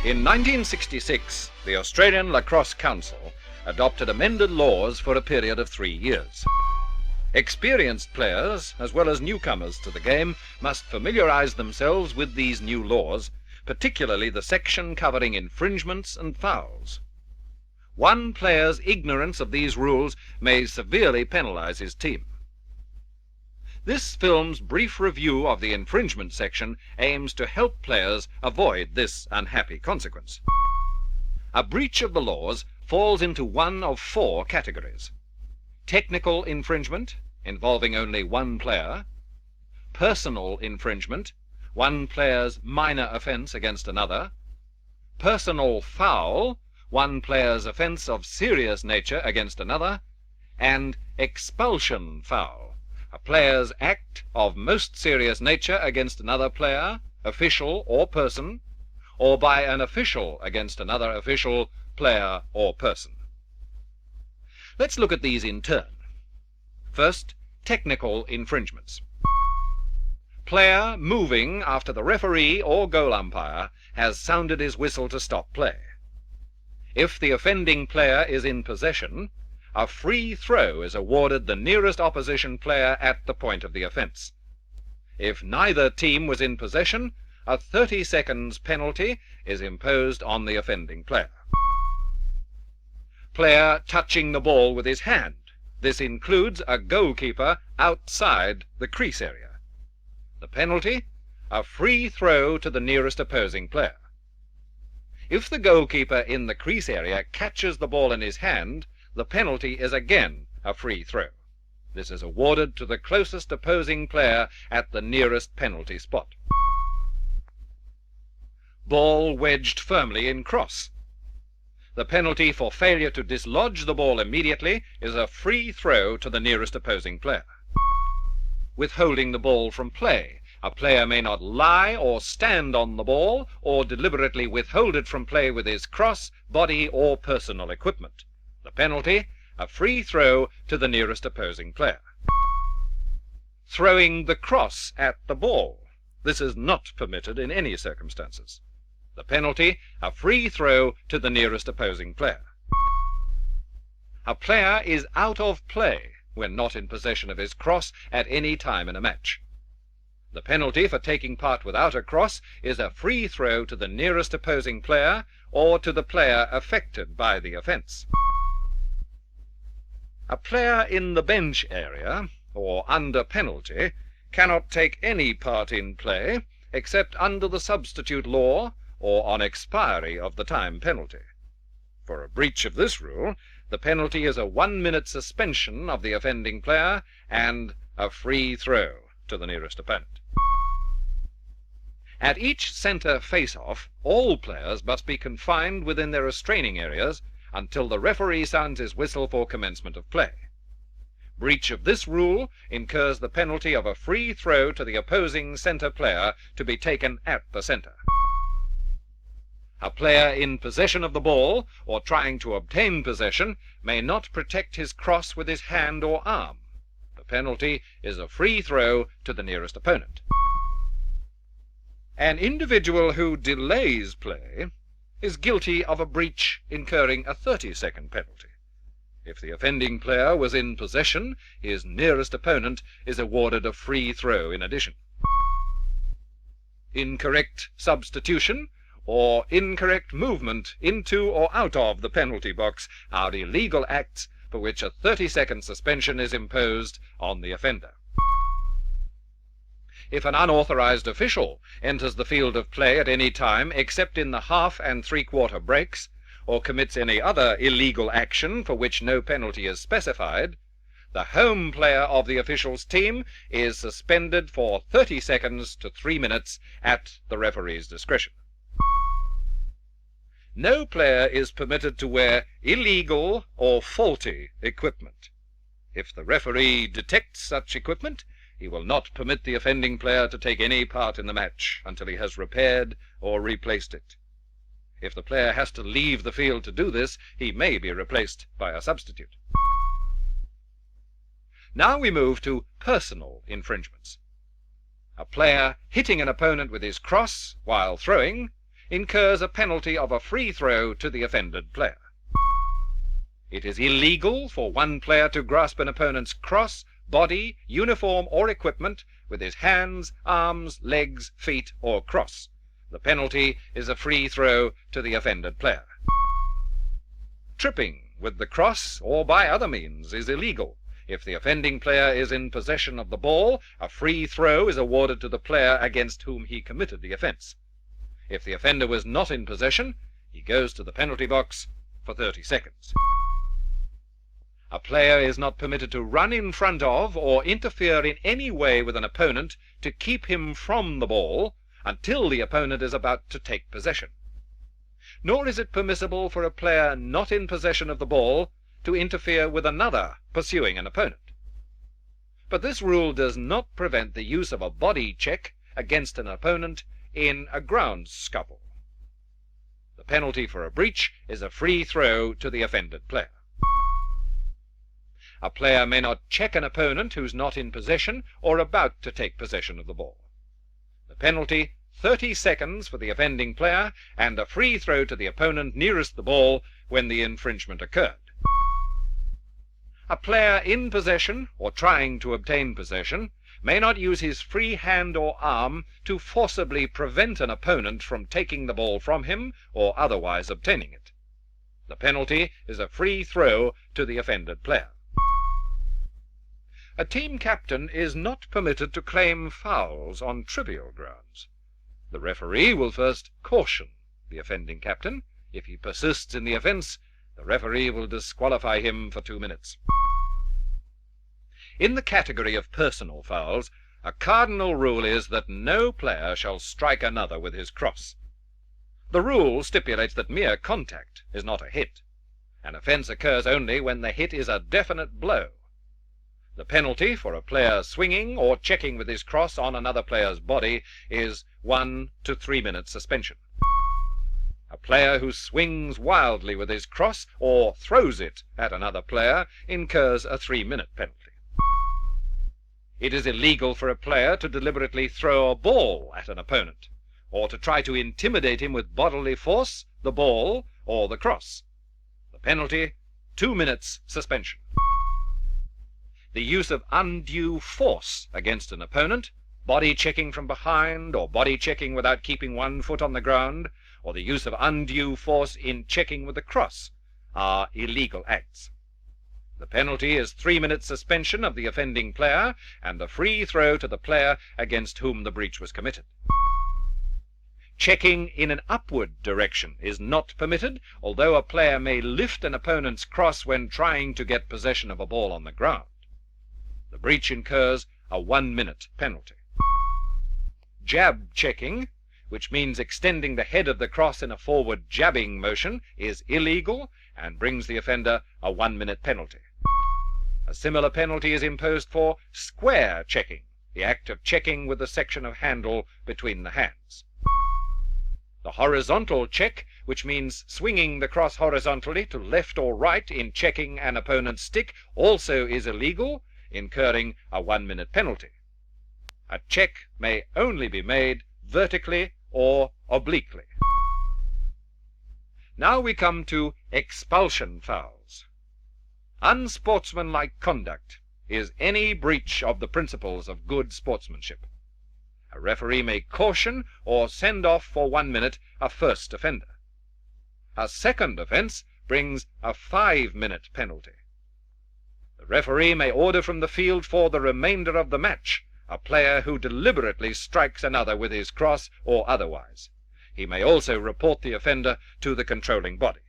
In 1966, the Australian Lacrosse Council adopted amended laws for a period of 3 years. Experienced players, as well as newcomers to the game, must familiarize themselves with these new laws, particularly the section covering infringements and fouls. One player's ignorance of these rules may severely penalize his team. This film's brief review of the infringement section aims to help players avoid this unhappy consequence. A breach of the laws falls into one of 4 categories: technical infringement, involving only one player; personal infringement, one player's minor offense against another; personal foul, one player's offense of serious nature against another; and expulsion foul, a player's act of most serious nature against another player, official or person, or by an official against another official, player or person. Let's look at these in turn. First, technical infringements. Player moving after the referee or goal umpire has sounded his whistle to stop play. If the offending player is in possession, a free throw is awarded the nearest opposition player at the point of the offense. If neither team was in possession, a 30 seconds penalty is imposed on the offending player. Player touching the ball with his hand. This includes a goalkeeper outside the crease area. The penalty, a free throw to the nearest opposing player. If the goalkeeper in the crease area catches the ball in his hand, the penalty is again a free throw. This is awarded to the closest opposing player at the nearest penalty spot. Ball wedged firmly in cross. The penalty for failure to dislodge the ball immediately is a free throw to the nearest opposing player. Withholding the ball from play. A player may not lie or stand on the ball or deliberately withhold it from play with his cross, body, or personal equipment. The penalty, a free throw to the nearest opposing player. Throwing the cross at the ball. This is not permitted in any circumstances. The penalty, a free throw to the nearest opposing player. A player is out of play when not in possession of his cross at any time in a match. The penalty for taking part without a cross is a free throw to the nearest opposing player or to the player affected by the offense. A player in the bench area or under penalty cannot take any part in play except under the substitute law or on expiry of the time penalty. For a breach of this rule, the penalty is a 1-minute suspension of the offending player and a free throw to the nearest opponent. At each center face-off, all players must be confined within their restraining areas until the referee sounds his whistle for commencement of play. Breach of this rule incurs the penalty of a free throw to the opposing center player to be taken at the center. A player in possession of the ball or trying to obtain possession may not protect his cross with his hand or arm. The penalty is a free throw to the nearest opponent. An individual who delays play is guilty of a breach incurring a 30-second penalty. If the offending player was in possession, his nearest opponent is awarded a free throw in addition. Incorrect substitution or incorrect movement into or out of the penalty box are illegal acts for which a 30-second suspension is imposed on the offender. If an unauthorized official enters the field of play at any time except in the half and three-quarter breaks, or commits any other illegal action for which no penalty is specified, the home player of the official's team is suspended for 30 seconds to 3 minutes at the referee's discretion. No player is permitted to wear illegal or faulty equipment. If the referee detects such equipment, he will not permit the offending player to take any part in the match until he has repaired or replaced it. If the player has to leave the field to do this, he may be replaced by a substitute. Now we move to personal infringements. A player hitting an opponent with his cross while throwing incurs a penalty of a free throw to the offended player. It is illegal for one player to grasp an opponent's cross, body, uniform, or equipment with his hands, arms, legs, feet, or cross. The penalty is a free throw to the offended player. Tripping with the cross or by other means is illegal. If the offending player is in possession of the ball, a free throw is awarded to the player against whom he committed the offense. If the offender was not in possession, he goes to the penalty box for 30 seconds. A player is not permitted to run in front of or interfere in any way with an opponent to keep him from the ball until the opponent is about to take possession. Nor is it permissible for a player not in possession of the ball to interfere with another pursuing an opponent. But this rule does not prevent the use of a body check against an opponent in a ground scuffle. The penalty for a breach is a free throw to the offended player. A player may not check an opponent who's not in possession or about to take possession of the ball. The penalty, 30 seconds for the offending player and a free throw to the opponent nearest the ball when the infringement occurred. A player in possession or trying to obtain possession may not use his free hand or arm to forcibly prevent an opponent from taking the ball from him or otherwise obtaining it. The penalty is a free throw to the offended player. A team captain is not permitted to claim fouls on trivial grounds. The referee will first caution the offending captain. If he persists in the offence, the referee will disqualify him for 2 minutes. In the category of personal fouls, a cardinal rule is that no player shall strike another with his cross. The rule stipulates that mere contact is not a hit. An offence occurs only when the hit is a definite blow. The penalty for a player swinging or checking with his cross on another player's body is 1 to 3 minute suspension. A player who swings wildly with his cross or throws it at another player incurs a 3-minute penalty. It is illegal for a player to deliberately throw a ball at an opponent, or to try to intimidate him with bodily force, the ball, or the cross. The penalty, 2 minutes suspension. The use of undue force against an opponent, body checking from behind, or body checking without keeping one foot on the ground, or the use of undue force in checking with the cross, are illegal acts. The penalty is 3 minutes suspension of the offending player and a free throw to the player against whom the breach was committed. Checking in an upward direction is not permitted, although a player may lift an opponent's cross when trying to get possession of a ball on the ground. The breach incurs a 1-minute penalty. Jab checking, which means extending the head of the cross in a forward jabbing motion, is illegal and brings the offender a 1-minute penalty. A similar penalty is imposed for square checking, the act of checking with a section of handle between the hands. The horizontal check, which means swinging the cross horizontally to left or right in checking an opponent's stick, also is illegal, incurring a 1-minute penalty. A check may only be made vertically or obliquely. Now we come to expulsion fouls. Unsportsmanlike conduct is any breach of the principles of good sportsmanship. A referee may caution or send off for 1 minute a first offender. A second offence brings a 5-minute penalty. The referee may order from the field for the remainder of the match a player who deliberately strikes another with his cross or otherwise. He may also report the offender to the controlling body.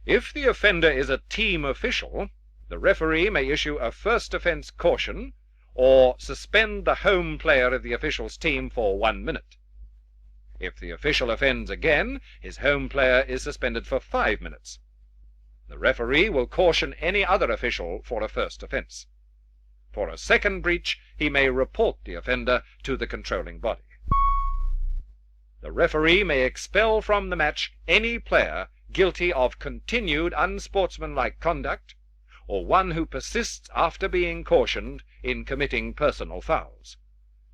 If the offender is a team official, the referee may issue a first offence caution or suspend the home player of the official's team for 1 minute. If the official offends again, his home player is suspended for 5 minutes. The referee will caution any other official for a first offence. For a second breach, he may report the offender to the controlling body. The referee may expel from the match any player guilty of continued unsportsmanlike conduct, or one who persists after being cautioned in committing personal fouls.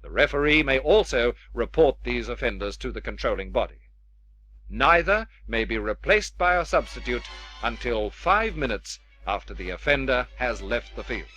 The referee may also report these offenders to the controlling body. Neither may be replaced by a substitute until 5 minutes after the offender has left the field.